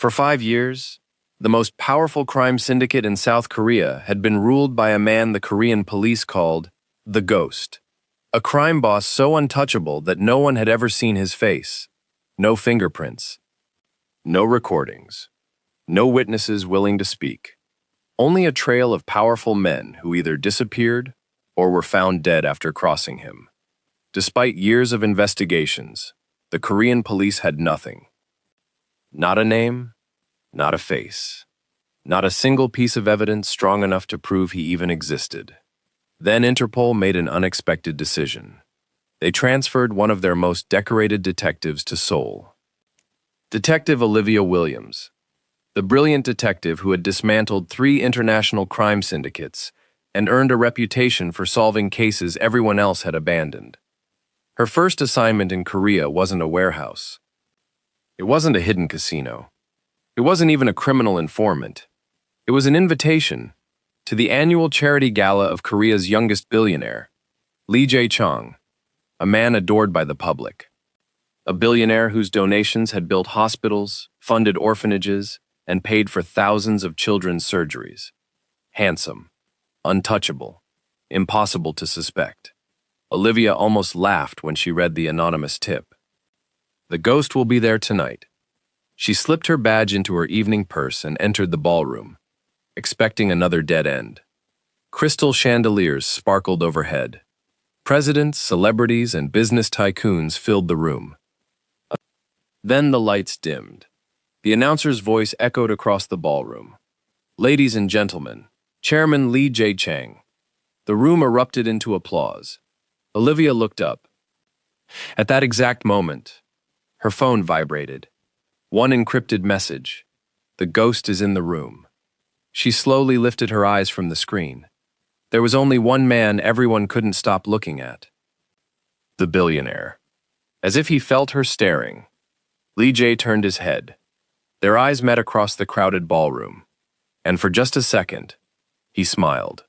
For 5 years, the most powerful crime syndicate in South Korea had been ruled by a man the Korean police called the Ghost, a crime boss so untouchable that no one had ever seen his face. No fingerprints, no recordings, no witnesses willing to speak. Only a trail of powerful men who either disappeared or were found dead after crossing him. Despite years of investigations, the Korean police had nothing. Not a name, not a face, not a single piece of evidence strong enough to prove he even existed. Then Interpol made an unexpected decision. They transferred one of their most decorated detectives to Seoul. Detective Olivia Williams, the brilliant detective who had dismantled 3 international crime syndicates and earned a reputation for solving cases everyone else had abandoned. Her first assignment in Korea wasn't a warehouse. It wasn't a hidden casino. It wasn't even a criminal informant. It was an invitation to the annual charity gala of Korea's youngest billionaire, Lee Jae-chong, a man adored by the public. A billionaire whose donations had built hospitals, funded orphanages, and paid for thousands of children's surgeries. Handsome, untouchable, impossible to suspect. Olivia almost laughed when she read the anonymous tip. The Ghost will be there tonight. She slipped her badge into her evening purse and entered the ballroom, expecting another dead end. Crystal chandeliers sparkled overhead. Presidents, celebrities, and business tycoons filled the room. Then the lights dimmed. The announcer's voice echoed across the ballroom. Ladies and gentlemen, Chairman Lee Jae-chang. The room erupted into applause. Olivia looked up. At that exact moment, her phone vibrated. One encrypted message. The Ghost is in the room. She slowly lifted her eyes from the screen. There was only one man everyone couldn't stop looking at. The billionaire. As if he felt her staring, Lee Jae turned his head. Their eyes met across the crowded ballroom. And for just a second, he smiled.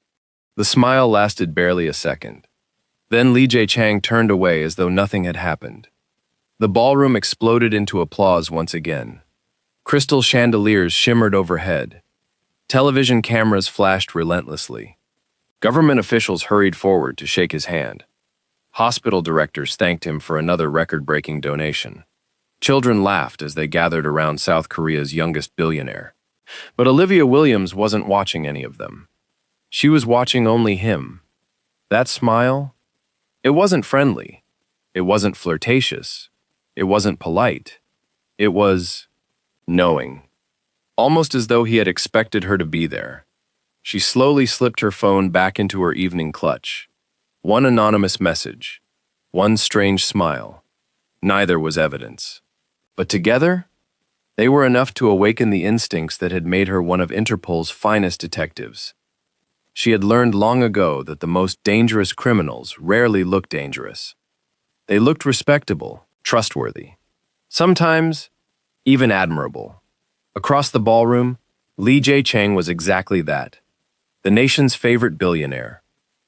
The smile lasted barely a second. Then Lee Jae-chang turned away as though nothing had happened. The ballroom exploded into applause once again. Crystal chandeliers shimmered overhead. Television cameras flashed relentlessly. Government officials hurried forward to shake his hand. Hospital directors thanked him for another record-breaking donation. Children laughed as they gathered around South Korea's youngest billionaire. But Olivia Williams wasn't watching any of them. She was watching only him. That smile? It wasn't friendly. It wasn't flirtatious. It wasn't polite. It was knowing. Almost as though he had expected her to be there. She slowly slipped her phone back into her evening clutch. One anonymous message. One strange smile. Neither was evidence. But together, they were enough to awaken the instincts that had made her one of Interpol's finest detectives. She had learned long ago that the most dangerous criminals rarely look dangerous. They looked respectable, trustworthy, sometimes even admirable. Across the ballroom, Lee Jae-chang was exactly that. The nation's favorite billionaire.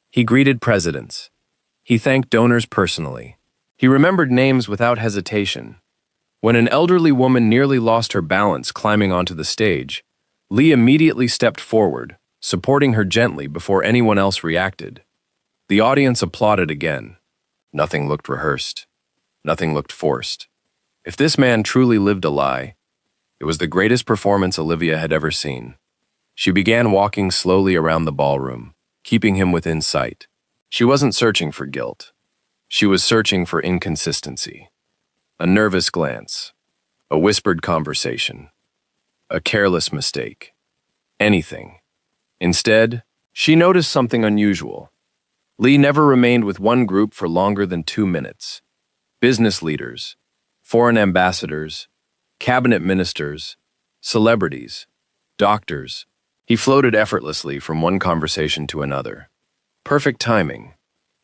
He greeted presidents. He thanked donors personally. He remembered names without hesitation. When an elderly woman nearly lost her balance climbing onto the stage, Lee immediately stepped forward, supporting her gently before anyone else reacted. The audience applauded again. Nothing looked rehearsed. Nothing looked forced. If this man truly lived a lie, it was the greatest performance Olivia had ever seen. She began walking slowly around the ballroom, keeping him within sight. She wasn't searching for guilt. She was searching for inconsistency. A nervous glance, a whispered conversation, a careless mistake. Anything. Instead, she noticed something unusual. Lee never remained with one group for longer than 2 minutes. Business leaders, foreign ambassadors, cabinet ministers, celebrities, doctors. He floated effortlessly from one conversation to another. Perfect timing,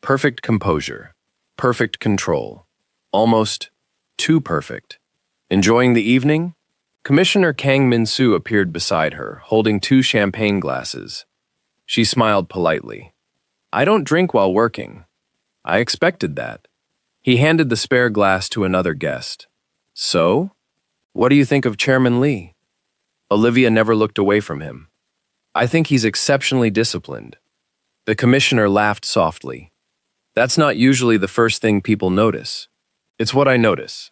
perfect composure, perfect control. Almost too perfect. Enjoying the evening? Commissioner Kang Min-soo appeared beside her, holding 2 champagne glasses. She smiled politely. I don't drink while working. I expected that. He handed the spare glass to another guest. So? What do you think of Chairman Lee? Olivia never looked away from him. I think he's exceptionally disciplined. The commissioner laughed softly. That's not usually the first thing people notice. It's what I notice.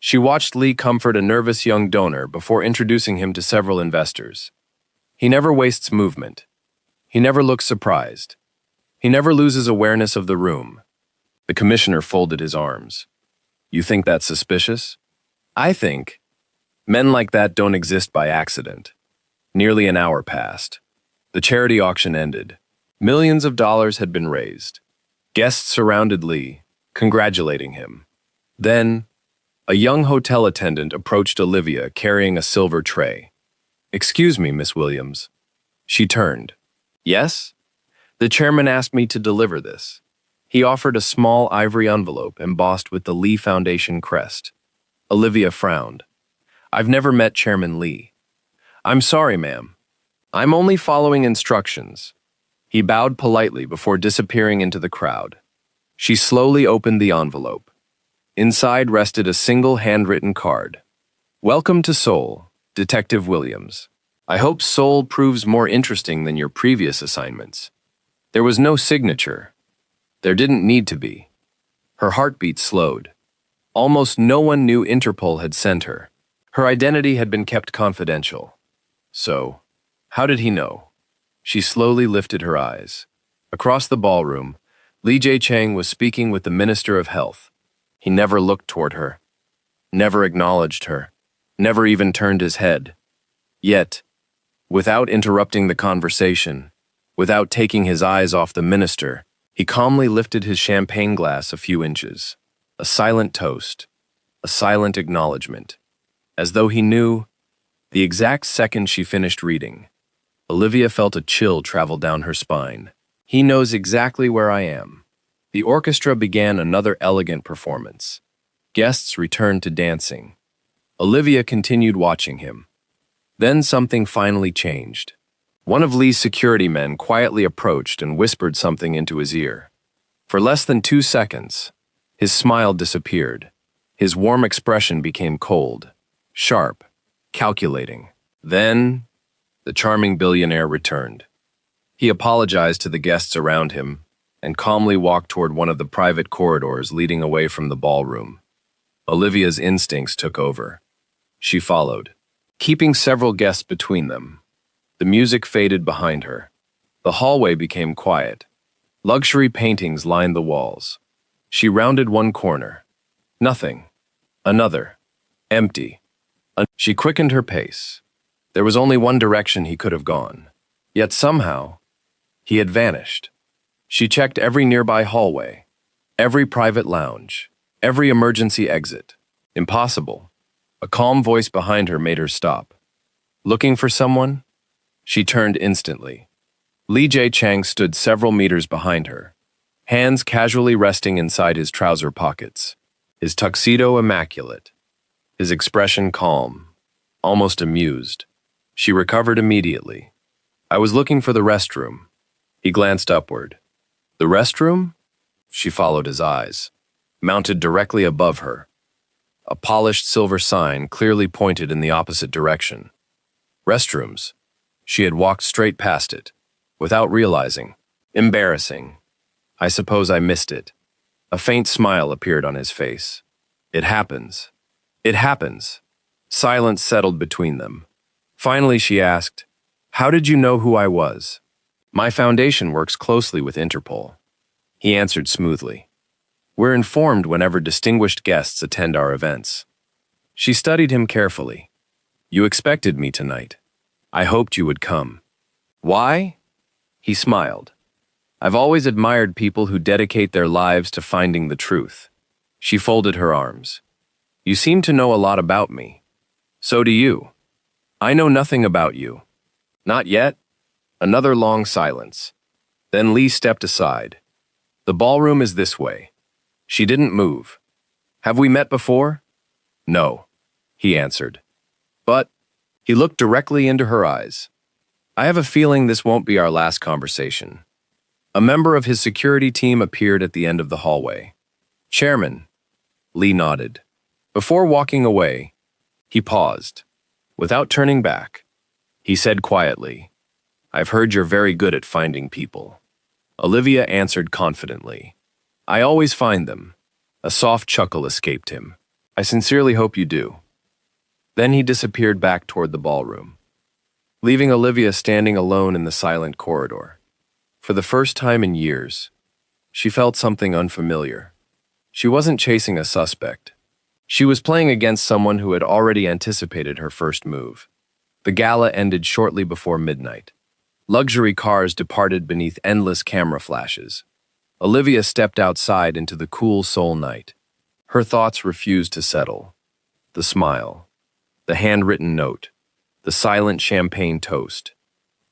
She watched Lee comfort a nervous young donor before introducing him to several investors. He never wastes movement. He never looks surprised. He never loses awareness of the room. The commissioner folded his arms. You think that's suspicious? I think. Men like that don't exist by accident. Nearly an hour passed. The charity auction ended. Millions of dollars had been raised. Guests surrounded Lee, congratulating him. Then, a young hotel attendant approached Olivia carrying a silver tray. Excuse me, Miss Williams. She turned. Yes? The chairman asked me to deliver this. He offered a small ivory envelope embossed with the Lee Foundation crest. Olivia frowned. I've never met Chairman Lee. I'm sorry, ma'am. I'm only following instructions. He bowed politely before disappearing into the crowd. She slowly opened the envelope. Inside rested a single handwritten card. Welcome to Seoul, Detective Williams. I hope Seoul proves more interesting than your previous assignments. There was no signature. There didn't need to be. Her heartbeat slowed. Almost no one knew Interpol had sent her. Her identity had been kept confidential. So, how did he know? She slowly lifted her eyes. Across the ballroom, Lee Jae-chang was speaking with the Minister of Health. He never looked toward her, never acknowledged her, never even turned his head. Yet, without interrupting the conversation, without taking his eyes off the minister, he calmly lifted his champagne glass a few inches. A silent toast, a silent acknowledgement, as though he knew. The exact second she finished reading, Olivia felt a chill travel down her spine. He knows exactly where I am. The orchestra began another elegant performance. Guests returned to dancing. Olivia continued watching him. Then something finally changed. One of Lee's security men quietly approached and whispered something into his ear. For less than 2 seconds, his smile disappeared. His warm expression became cold, sharp, calculating. Then, the charming billionaire returned. He apologized to the guests around him and calmly walked toward one of the private corridors leading away from the ballroom. Olivia's instincts took over. She followed, keeping several guests between them. The music faded behind her. The hallway became quiet. Luxury paintings lined the walls. She rounded one corner. Nothing. Another. Empty. She quickened her pace. There was only one direction he could have gone. Yet somehow, he had vanished. She checked every nearby hallway, every private lounge, every emergency exit. Impossible. A calm voice behind her made her stop. Looking for someone? She turned instantly. Lee Jae-chang stood several meters behind her, hands casually resting inside his trouser pockets, his tuxedo immaculate, his expression calm, almost amused. She recovered immediately. I was looking for the restroom. He glanced upward. The restroom? She followed his eyes. Mounted directly above her. A polished silver sign clearly pointed in the opposite direction. Restrooms. She had walked straight past it, without realizing. Embarrassing. I suppose I missed it. A faint smile appeared on his face. It happens. It happens. Silence settled between them. Finally, she asked, How did you know who I was? My foundation works closely with Interpol. He answered smoothly. We're informed whenever distinguished guests attend our events. She studied him carefully. You expected me tonight. I hoped you would come. Why? He smiled. I've always admired people who dedicate their lives to finding the truth. She folded her arms. You seem to know a lot about me. So do you. I know nothing about you. Not yet. Another long silence. Then Lee stepped aside. The ballroom is this way. She didn't move. Have we met before? No, he answered. But, he looked directly into her eyes. I have a feeling this won't be our last conversation. A member of his security team appeared at the end of the hallway. Chairman. Lee nodded. Before walking away, he paused. Without turning back, He said quietly, "I've heard you're very good at finding people." Olivia answered confidently, "I always find them." A soft chuckle escaped him. "I sincerely hope you do." Then he disappeared back toward the ballroom, leaving Olivia standing alone in the silent corridor. For the first time in years, she felt something unfamiliar. She wasn't chasing a suspect. She was playing against someone who had already anticipated her first move. The gala ended shortly before midnight. Luxury cars departed beneath endless camera flashes. Olivia stepped outside into the cool Seoul night. Her thoughts refused to settle. The smile, the handwritten note, the silent champagne toast,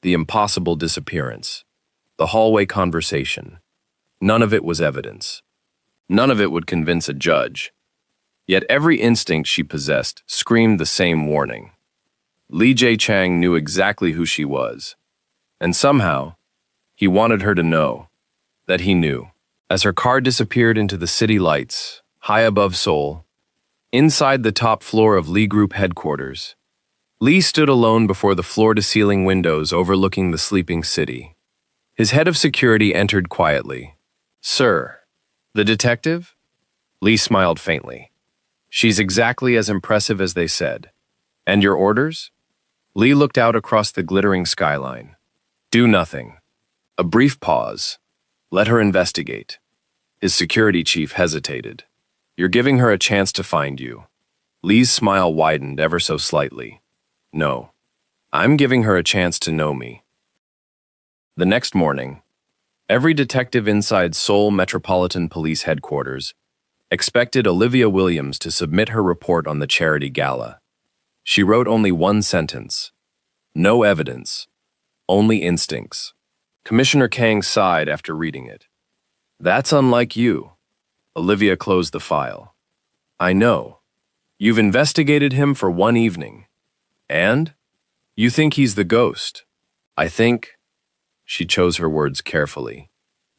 the impossible disappearance, the hallway conversation. None of it was evidence. None of it would convince a judge. Yet every instinct she possessed screamed the same warning. Lee Jae-chang knew exactly who she was. And somehow, he wanted her to know that he knew. As her car disappeared into the city lights, high above Seoul, inside the top floor of Lee Group headquarters, Lee stood alone before the floor-to-ceiling windows overlooking the sleeping city. His head of security entered quietly. "Sir, the detective?" Lee smiled faintly. "She's exactly as impressive as they said. And your orders?" Lee looked out across the glittering skyline. "Do nothing." A brief pause. "Let her investigate." His security chief hesitated. "You're giving her a chance to find you." Lee's smile widened ever so slightly. "No, I'm giving her a chance to know me." The next morning, every detective inside Seoul Metropolitan Police Headquarters expected Olivia Williams to submit her report on the charity gala. She wrote only one sentence. No evidence, only instincts. Commissioner Kang sighed after reading it. "That's unlike you." Olivia closed the file. "I know. You've investigated him for one evening. And? You think he's the ghost. I think," she chose her words carefully,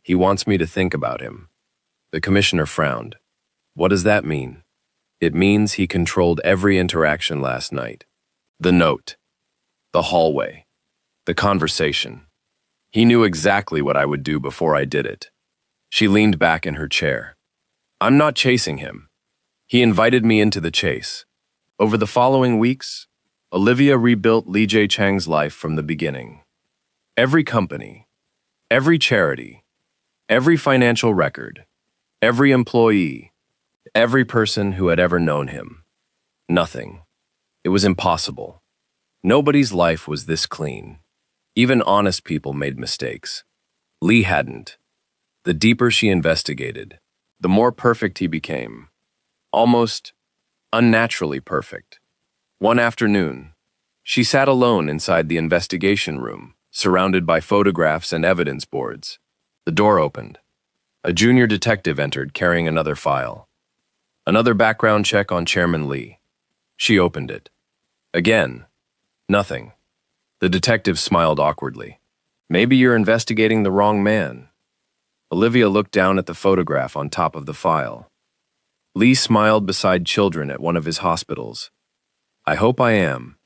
"he wants me to think about him." The commissioner frowned. "What does that mean?" "It means he controlled every interaction last night. The note, the hallway, the conversation. He knew exactly what I would do before I did it." She leaned back in her chair. "I'm not chasing him. He invited me into the chase." Over the following weeks, Olivia rebuilt Lee Jae-chang's life from the beginning. Every company, every charity, every financial record, every employee, every person who had ever known him. Nothing. It was impossible. Nobody's life was this clean. Even honest people made mistakes. Lee hadn't. The deeper she investigated, the more perfect he became. Almost unnaturally perfect. One afternoon, she sat alone inside the investigation room, surrounded by photographs and evidence boards. The door opened. A junior detective entered carrying another file. Another background check on Chairman Lee. She opened it. Again, nothing. The detective smiled awkwardly. "Maybe you're investigating the wrong man." Olivia looked down at the photograph on top of the file. Lee smiled beside children at one of his hospitals. "I hope I am."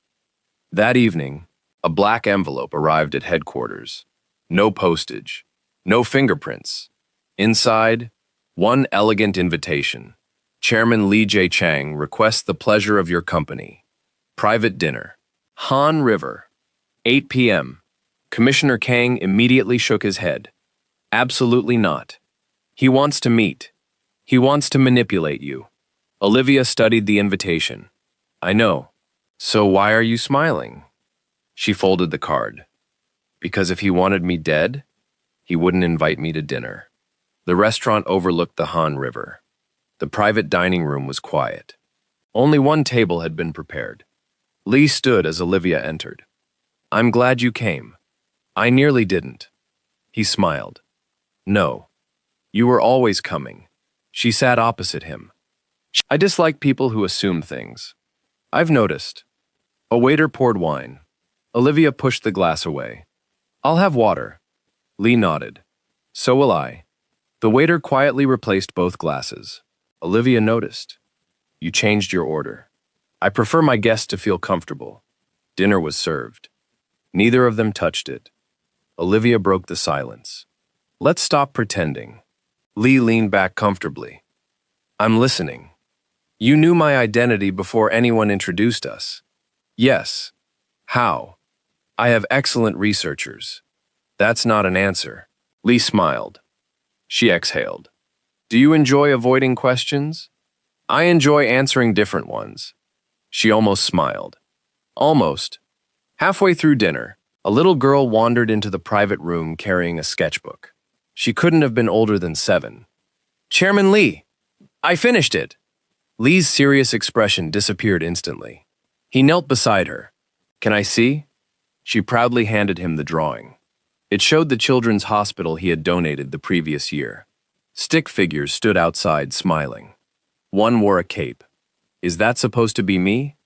That evening, a black envelope arrived at headquarters. No postage, no fingerprints. Inside, one elegant invitation. "Chairman Lee Jae-chang requests the pleasure of your company. Private dinner. Han River. 8 p.m. Commissioner Kang immediately shook his head. "Absolutely not. He wants to meet. He wants to manipulate you." Olivia studied the invitation. "I know. So why are you smiling?" She folded the card. "Because if he wanted me dead, he wouldn't invite me to dinner." The restaurant overlooked the Han River. The private dining room was quiet. Only one table had been prepared. Lee stood as Olivia entered. "I'm glad you came. I nearly didn't." He smiled. "No. You were always coming." She sat opposite him. "I dislike people who assume things. I've noticed." A waiter poured wine. Olivia pushed the glass away. "I'll have water." Lee nodded. "So will I." The waiter quietly replaced both glasses. Olivia noticed. "You changed your order." "I prefer my guests to feel comfortable." Dinner was served. Neither of them touched it. Olivia broke the silence. Let's stop pretending. Lee leaned back comfortably. I'm listening. You knew my identity before anyone introduced us. Yes. How? I have excellent researchers. That's not an answer. Lee smiled. She exhaled. Do you enjoy avoiding questions? I enjoy answering different ones. She almost smiled. Almost. Halfway through dinner, a little girl wandered into the private room carrying a sketchbook. She couldn't have been older than 7. Chairman Lee, I finished it. Lee's serious expression disappeared instantly. He knelt beside her. Can I see? She proudly handed him the drawing. It showed the children's hospital he had donated the previous year. Stick figures stood outside, smiling. One wore a cape. Is that supposed to be me?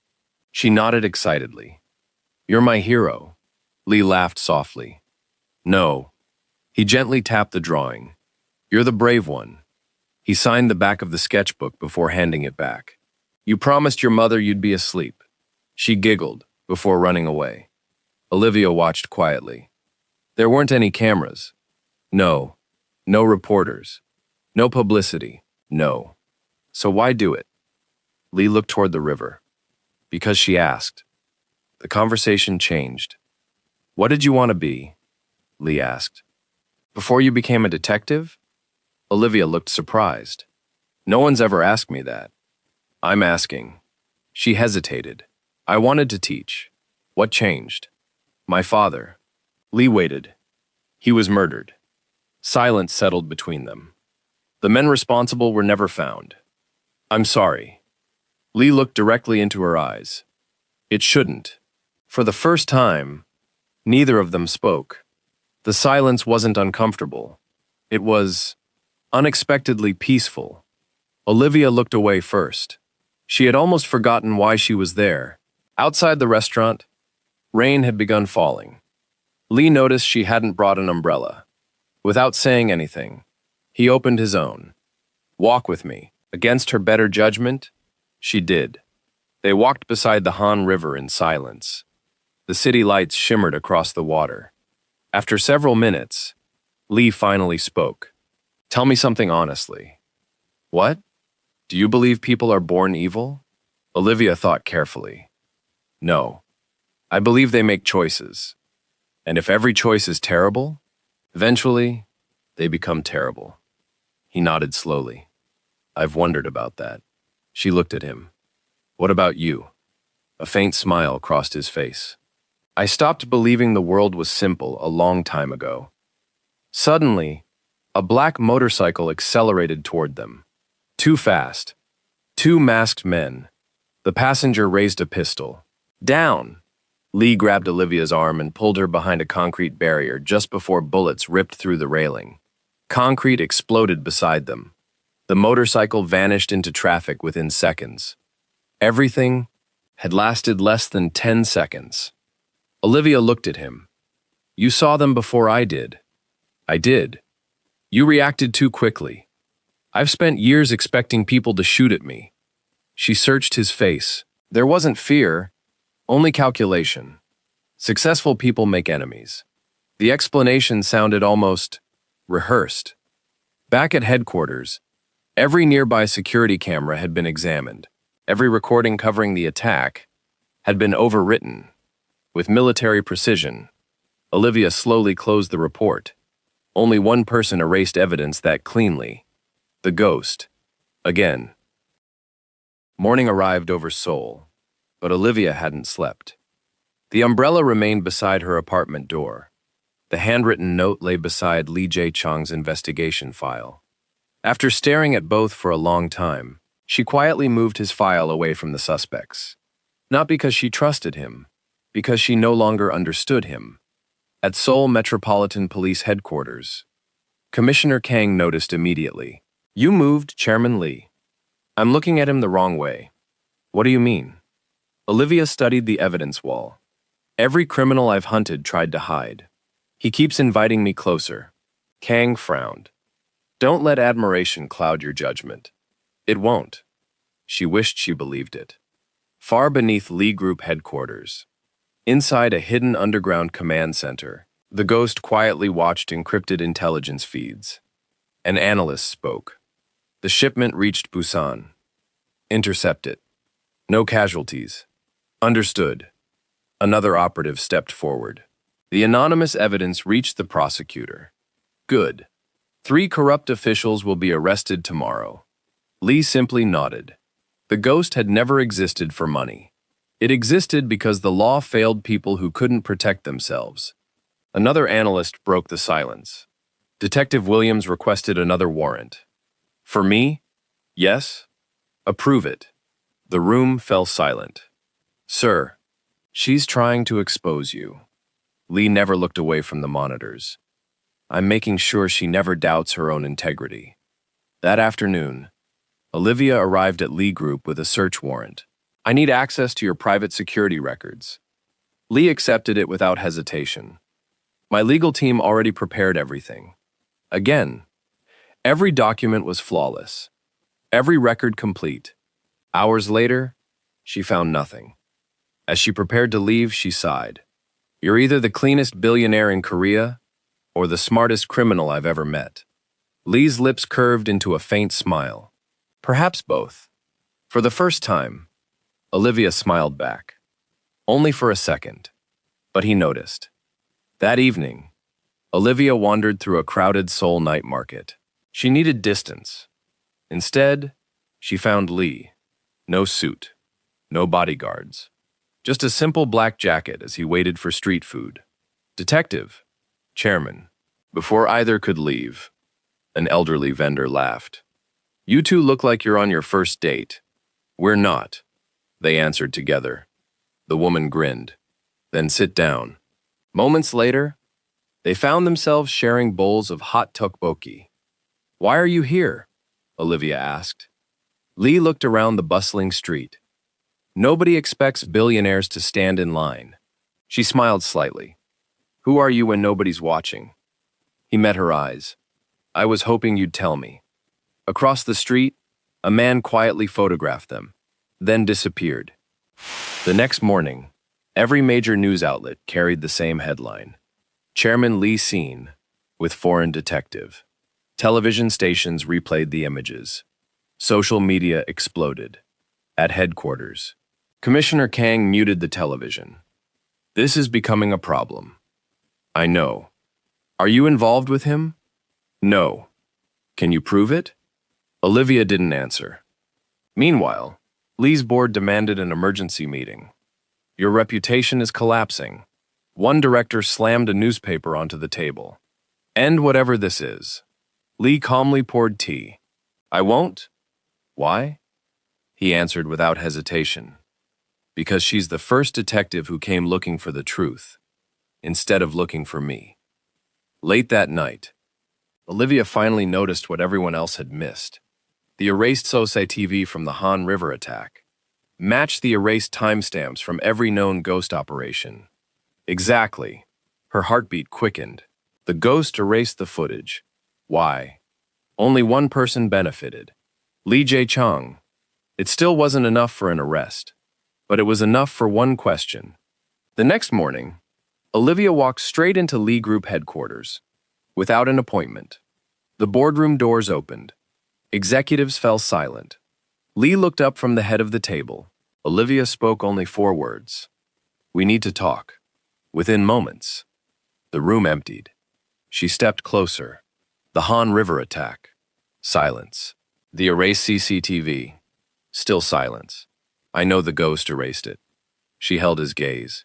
She nodded excitedly. You're my hero. Lee laughed softly. No. He gently tapped the drawing. You're the brave one. He signed the back of the sketchbook before handing it back. You promised your mother you'd be asleep. She giggled before running away. Olivia watched quietly. There weren't any cameras. No. No reporters. No publicity. No. So why do it? Lee looked toward the river. Because she asked. The conversation changed. What did you want to be? Lee asked. Before you became a detective? Olivia looked surprised. No one's ever asked me that. I'm asking. She hesitated. I wanted to teach. What changed? My father. Lee waited. He was murdered. Silence settled between them. The men responsible were never found. I'm sorry. Lee looked directly into her eyes. It shouldn't. For the first time, neither of them spoke. The silence wasn't uncomfortable. It was unexpectedly peaceful. Olivia looked away first. She had almost forgotten why she was there. Outside the restaurant, rain had begun falling. Lee noticed she hadn't brought an umbrella. Without saying anything, he opened his own. Walk with me. Against her better judgment, she did. They walked beside the Han River in silence. The city lights shimmered across the water. After several minutes, Lee finally spoke. Tell me something honestly. What? Do you believe people are born evil? Olivia thought carefully. No. I believe they make choices. And if every choice is terrible, eventually, they become terrible. He nodded slowly. I've wondered about that. She looked at him. What about you? A faint smile crossed his face. I stopped believing the world was simple a long time ago. Suddenly, a black motorcycle accelerated toward them. Too fast. 2 masked men. The passenger raised a pistol. Down! Lee grabbed Olivia's arm and pulled her behind a concrete barrier just before bullets ripped through the railing. Concrete exploded beside them. The motorcycle vanished into traffic within seconds. Everything had lasted less than 10 seconds. Olivia looked at him. You saw them before I did. I did. You reacted too quickly. I've spent years expecting people to shoot at me. She searched his face. There wasn't fear, only calculation. Successful people make enemies. The explanation sounded almost rehearsed. Back at headquarters, every nearby security camera had been examined. Every recording covering the attack had been overwritten. With military precision, Olivia slowly closed the report. Only one person erased evidence that cleanly. The ghost. Again. Morning arrived over Seoul, but Olivia hadn't slept. The umbrella remained beside her apartment door. The handwritten note lay beside Lee Jae-chung's investigation file. After staring at both for a long time, she quietly moved his file away from the suspects. Not because she trusted him, because she no longer understood him. At Seoul Metropolitan Police Headquarters, Commissioner Kang noticed immediately. You moved, Chairman Lee. I'm looking at him the wrong way. What do you mean? Olivia studied the evidence wall. Every criminal I've hunted tried to hide. He keeps inviting me closer. Kang frowned. Don't let admiration cloud your judgment. It won't. She wished she believed it. Far beneath Lee Group headquarters, Inside a hidden underground command center, the ghost quietly watched encrypted intelligence feeds. An analyst spoke. The shipment reached Busan. Intercept it. No casualties. Understood. Another operative stepped forward. The anonymous evidence reached the prosecutor. Good. 3 corrupt officials will be arrested tomorrow. Lee simply nodded. The ghost had never existed for money. It existed because the law failed people who couldn't protect themselves. Another analyst broke the silence. Detective Williams requested another warrant. For me? Yes? Approve it. The room fell silent. Sir, she's trying to expose you. Lee never looked away from the monitors. I'm making sure she never doubts her own integrity. That afternoon, Olivia arrived at Lee Group with a search warrant. I need access to your private security records. Lee accepted it without hesitation. My legal team already prepared everything. Again, every document was flawless. Every record complete. Hours later, she found nothing. As she prepared to leave, she sighed. You're either the cleanest billionaire in Korea or the smartest criminal I've ever met. Lee's lips curved into a faint smile. Perhaps both. For the first time, Olivia smiled back. Only for a second. But he noticed. That evening, Olivia wandered through a crowded Seoul night market. She needed distance. Instead, she found Lee. No suit. No bodyguards. Just a simple black jacket as he waited for street food. Detective. Chairman. Before either could leave, an elderly vendor laughed. You two look like you're on your first date. We're not, they answered together. The woman grinned. Then sit down. Moments later, they found themselves sharing bowls of hot tteokbokki. Why are you here? Olivia asked. Lee looked around the bustling street. Nobody expects billionaires to stand in line. She smiled slightly. Who are you when nobody's watching? He met her eyes. I was hoping you'd tell me. Across the street, a man quietly photographed them, then disappeared. The next morning, every major news outlet carried the same headline. Chairman Lee seen with foreign detective. Television stations replayed the images. Social media exploded. At headquarters, Commissioner Kang muted the television. This is becoming a problem. I know. Are you involved with him? No. Can you prove it? Olivia didn't answer. Meanwhile, Lee's board demanded an emergency meeting. Your reputation is collapsing. One director slammed a newspaper onto the table. End whatever this is. Lee calmly poured tea. I won't? Why? He answered without hesitation. Because she's the first detective who came looking for the truth, instead of looking for me. Late that night, Olivia finally noticed what everyone else had missed. The erased CCTV from the Han River attack matched the erased timestamps from every known ghost operation. Exactly. Her heartbeat quickened. The ghost erased the footage. Why? Only one person benefited. Lee Jae-chang. It still wasn't enough for an arrest, but it was enough for one question. The next morning, Olivia walked straight into Lee Group headquarters, without an appointment. The boardroom doors opened. Executives fell silent. Lee looked up from the head of the table. Olivia spoke only 4 words. We need to talk. Within moments, the room emptied. She stepped closer. The Han River attack. Silence. The erased CCTV. Still silence. I know the ghost erased it. She held his gaze.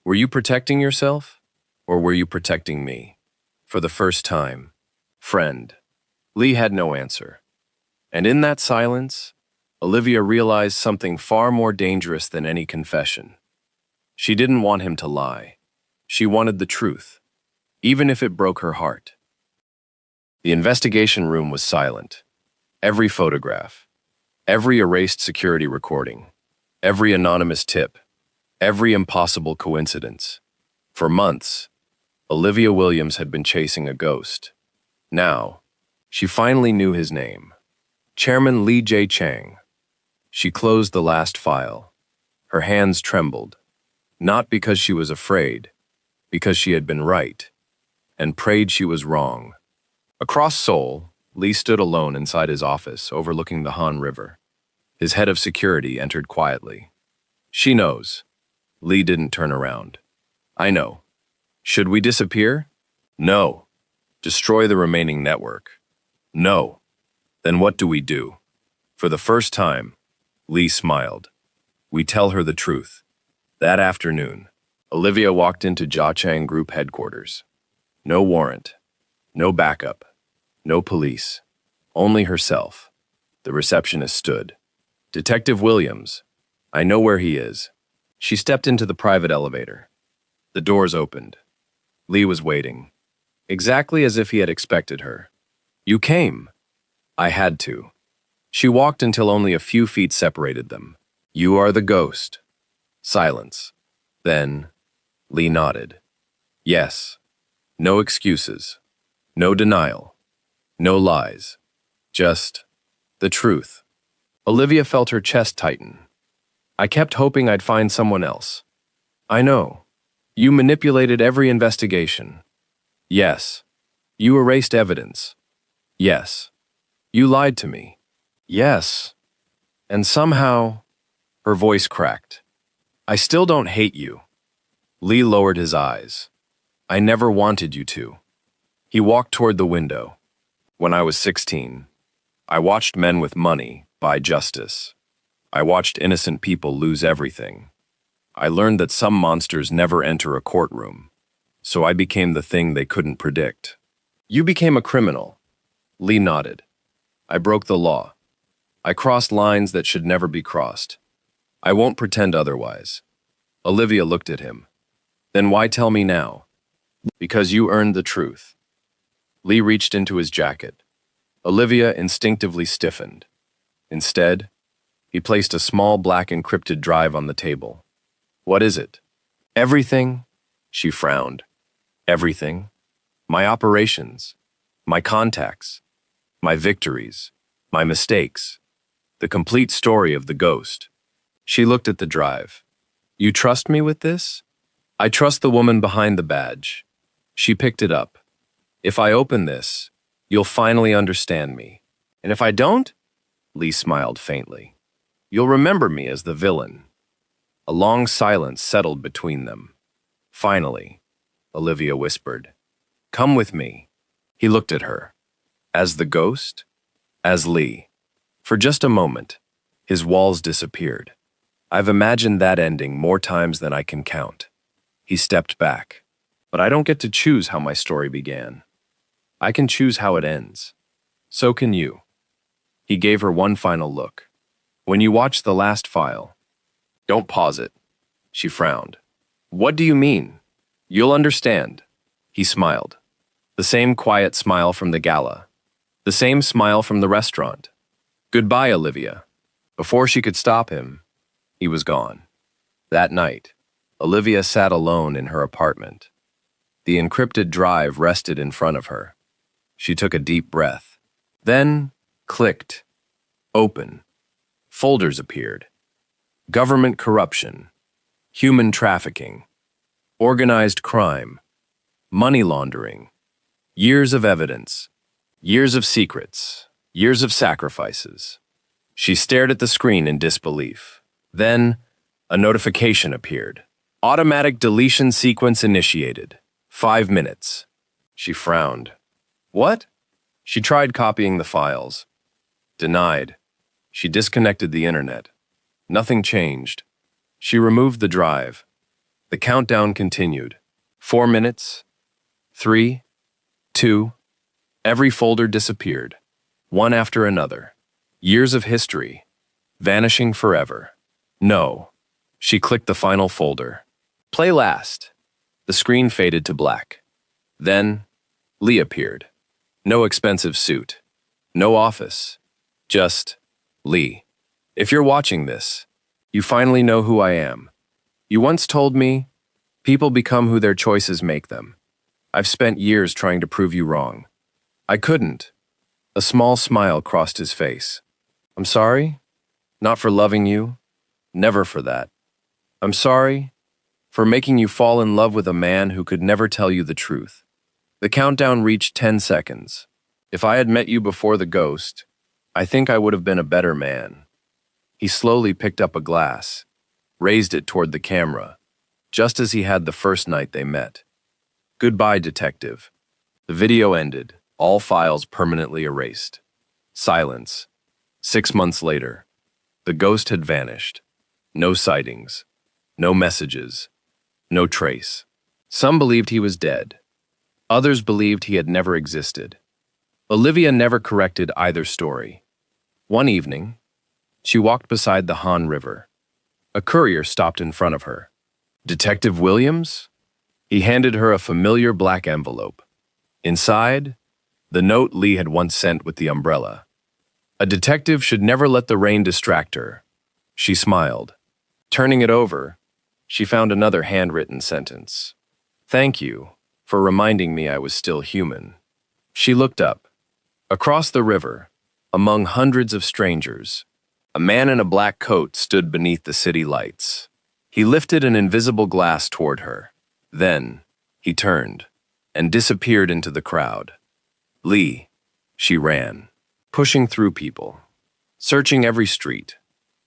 Were you protecting yourself? Or were you protecting me? For the first time. Friend. Lee had no answer. And in that silence, Olivia realized something far more dangerous than any confession. She didn't want him to lie. She wanted the truth, even if it broke her heart. The investigation room was silent. Every photograph, every erased security recording, every anonymous tip, every impossible coincidence. For months, Olivia Williams had been chasing a ghost. Now, she finally knew his name. Chairman Lee Jae-chang. She closed the last file. Her hands trembled. Not because she was afraid, because she had been right, and prayed she was wrong. Across Seoul, Lee stood alone inside his office overlooking the Han River. His head of security entered quietly. She knows. Lee didn't turn around. I know. Should we disappear? No. Destroy the remaining network? No. Then what do we do? For the first time, Lee smiled. We tell her the truth. That afternoon, Olivia walked into Jiachang Group headquarters. No warrant, no backup, no police, only herself. The receptionist stood. Detective Williams, I know where he is. She stepped into the private elevator. The doors opened. Lee was waiting, exactly as if he had expected her. You came. I had to. She walked until only a few feet separated them. You are the ghost. Silence. Then, Lee nodded. Yes. No excuses. No denial. No lies. Just the truth. Olivia felt her chest tighten. I kept hoping I'd find someone else. I know. You manipulated every investigation. Yes. You erased evidence. Yes. You lied to me. Yes. And somehow, her voice cracked. I still don't hate you. Lee lowered his eyes. I never wanted you to. He walked toward the window. When I was 16, I watched men with money buy justice. I watched innocent people lose everything. I learned that some monsters never enter a courtroom, so I became the thing they couldn't predict. You became a criminal. Lee nodded. I broke the law. I crossed lines that should never be crossed. I won't pretend otherwise. Olivia looked at him. Then why tell me now? Because you earned the truth. Lee reached into his jacket. Olivia instinctively stiffened. Instead, he placed a small black encrypted drive on the table. What is it? Everything, she frowned. Everything. My operations, my contacts, my victories, my mistakes, the complete story of the ghost. She looked at the drive. You trust me with this? I trust the woman behind the badge. She picked it up. If I open this, you'll finally understand me. And if I don't? Lee smiled faintly. You'll remember me as the villain. A long silence settled between them. Finally, Olivia whispered, Come with me. He looked at her. As the ghost? As Lee. For just a moment, his walls disappeared. I've imagined that ending more times than I can count. He stepped back. But I don't get to choose how my story began. I can choose how it ends. So can you. He gave her one final look. When you watch the last file, don't pause it. She frowned. What do you mean? You'll understand. He smiled. The same quiet smile from the gala. The same smile from the restaurant. Goodbye, Olivia. Before she could stop him, he was gone. That night, Olivia sat alone in her apartment. The encrypted drive rested in front of her. She took a deep breath. Then, clicked. Open. Folders appeared. Government corruption. Human trafficking. Organized crime. Money laundering. Years of evidence. Years of secrets. Years of sacrifices. She stared at the screen in disbelief. Then, a notification appeared. Automatic deletion sequence initiated. 5 minutes. She frowned. What? She tried copying the files. Denied. She disconnected the internet. Nothing changed. She removed the drive. The countdown continued. 4 minutes. 3. 2. Every folder disappeared. One after another. Years of history. Vanishing forever. No. She clicked the final folder. Play last. The screen faded to black. Then, Lee appeared. No expensive suit. No office. Just Lee. If you're watching this, you finally know who I am. You once told me, people become who their choices make them. I've spent years trying to prove you wrong. I couldn't. A small smile crossed his face. I'm sorry? Not for loving you. Never for that. I'm sorry for making you fall in love with a man who could never tell you the truth. The countdown reached 10 seconds. If I had met you before the ghost, I think I would have been a better man. He slowly picked up a glass, raised it toward the camera, just as he had the first night they met. Goodbye, detective. The video ended, all files permanently erased. Silence. 6 months later, the ghost had vanished. No sightings, no messages, no trace. Some believed he was dead. Others believed he had never existed. Olivia never corrected either story. One evening, she walked beside the Han River. A courier stopped in front of her. Detective Williams? He handed her a familiar black envelope. Inside, the note Lee had once sent with the umbrella. A detective should never let the rain distract her. She smiled. Turning it over, she found another handwritten sentence. Thank you for reminding me I was still human. She looked up. Across the river, among hundreds of strangers, a man in a black coat stood beneath the city lights. He lifted an invisible glass toward her. Then, he turned and disappeared into the crowd. Lee, she ran, pushing through people, searching every street,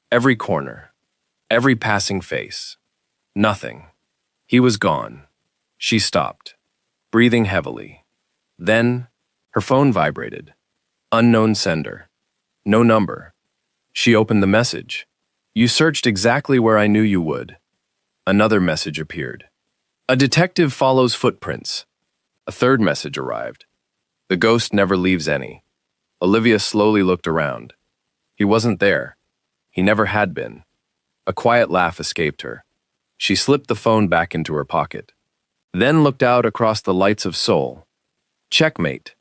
every corner, every passing face. Nothing. He was gone. She stopped, breathing heavily. Then, her phone vibrated. Unknown sender. No number. She opened the message. You searched exactly where I knew you would. Another message appeared. A detective follows footprints. A third message arrived. The ghost never leaves any. Olivia slowly looked around. He wasn't there. He never had been. A quiet laugh escaped her. She slipped the phone back into her pocket, then looked out across the lights of Seoul. Checkmate.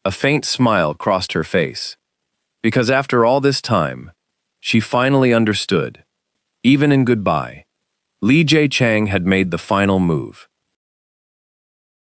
A faint smile crossed her face. Because after all this time, she finally understood. Even in goodbye, Lee Jae Chang had made the final move.